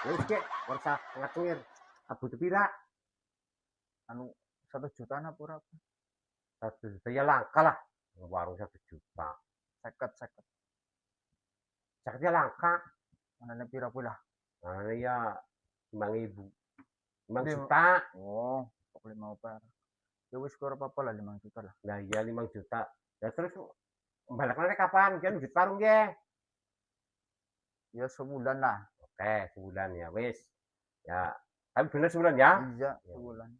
Ya wis kek, ora usah ngacungir. Abu pira? Anu 1 juta apa ora? 1 juta ya langka lah. Warung 1 juta. 50. Sakitnya langka. Manane pira kuwi lah? Nah, ya 5.000. 5 Di juta. oh, kok 5 per. Ya wis ora apa-apa lah 5 juta lah. Nah, iya 5 juta. Ya terus baleknya kapan? Kan duit warung ya. Ya sebulan lah. Oke, sebulan ya wis. Ya, tapi bener sebulan ya. Iya, sebulan.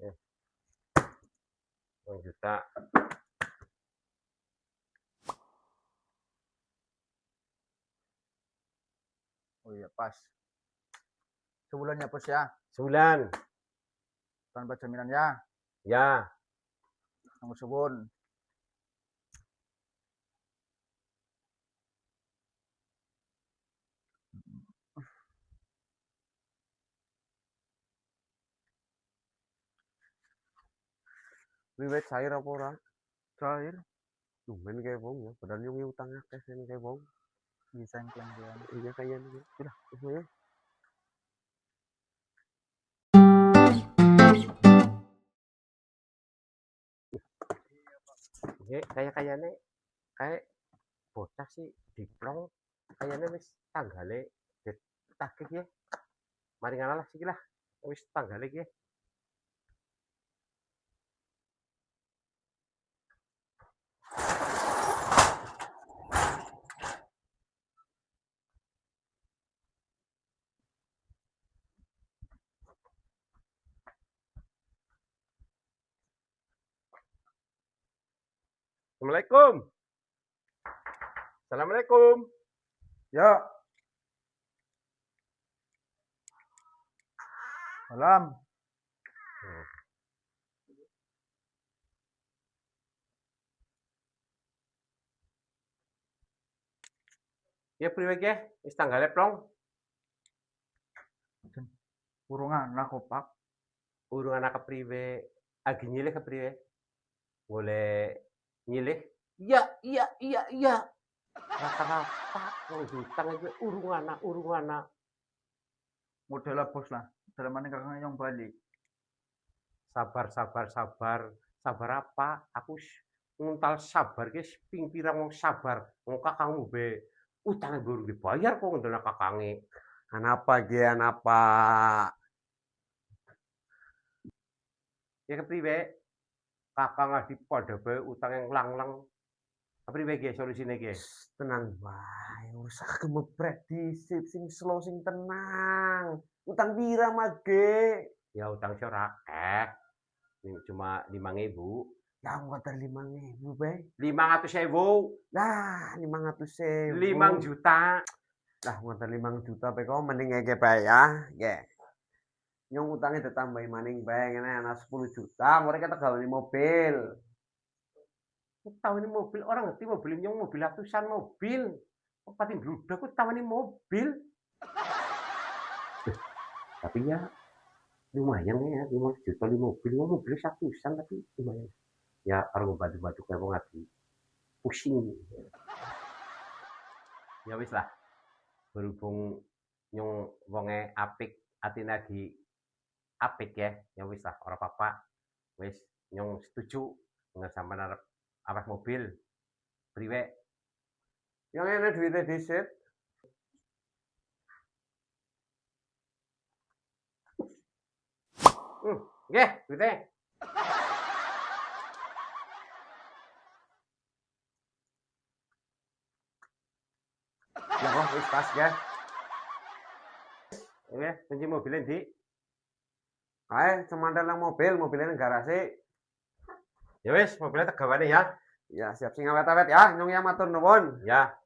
Ya, 5 juta. Oh iya, pas. Sebulan ya, Bos ya. Sebulan. Tanpa jaminan ya. Ya. Tunggu subun. Wiwit cair apa ora? Cair. Tumben kayak wong ya, padahal nyungi utang akeh sing kayak wong. Bisa kleng-kleng. Iya kaya ini. Sudah, ya. Kayaknya kayak bocah sih diplong kayaknya wis tanggale ditagih ya. Mari ngalah sih lah. Wis tanggale ya. Assalamualaikum. Assalamualaikum. Ya. Salam. Ya priwe ya, wis tanggale plong. Urung anak opak. Urung anak kepriwe? Agi nyilih kepriwe? Boleh nyilih? Iya. Rata-rata wong hutang aja urung anak. Model bos lah. Dalam mana kakak yang balik. Sabar apa? Aku nguntal sabar guys, ping pirang wong sabar. Wong kakangmu be utang burung dibayar kok ngendona kakange. Kenapa gian apa? Ya kepriwe? Kakang adi pada bae utang yang lang-lang. Kepriwe ge solusine ge? Tenang bae, usah gemebrek dhisik sing slow sing tenang. Utang pira mage? Ya utang sih ora akeh. Cuma 5.000. Ya enggak ada 5.000 be. 500.000. Lah 500.000. 5 juta. Lah enggak ada 5 juta be kok mending ngeke bae ya. Ya. Nyong utangnya ditambahi maning bae ngene ana 10 juta, mereka kita gawe mobil. Tahu ini mobil orang ngerti mobil nyong mobil ratusan mobil. Pati bludak ku tahu ini mobil. Tapi ya lumayan ya 5 juta di mobil, mobil ratusan tapi lumayan. Ya kalau bantu-bantu kayak wong ati pusing. Ya wis lah. Berhubung nyong wonge apik, atine lagi apik ya. Ya wis lah, ora apa-apa. Wis nyong setuju dengan sampean arep awak mobil. Priwe? Yang ini duitnya disit. Nggih, duitnya. Ya kok wis pas ya. Oke, kunci mobilnya di. Ayo, cuma dalam mobilnya garasi. Ya wis, mobilnya tegawane ya. Ya, siap sing awet-awet ya, nyong ya matur nuwun. Ya.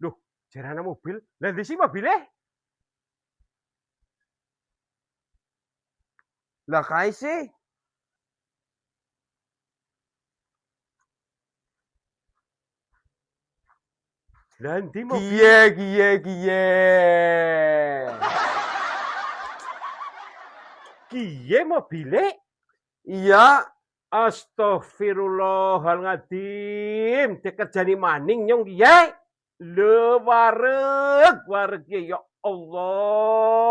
Loh, jarana mobil. Lah di sini mobilnya? Lah kae sih. Lah ndi mobil? Kiye. Kiye mobile? Iya, Astagfirullahaladzim, dikerjani maning nyong kiye. Le wareg ya Allah.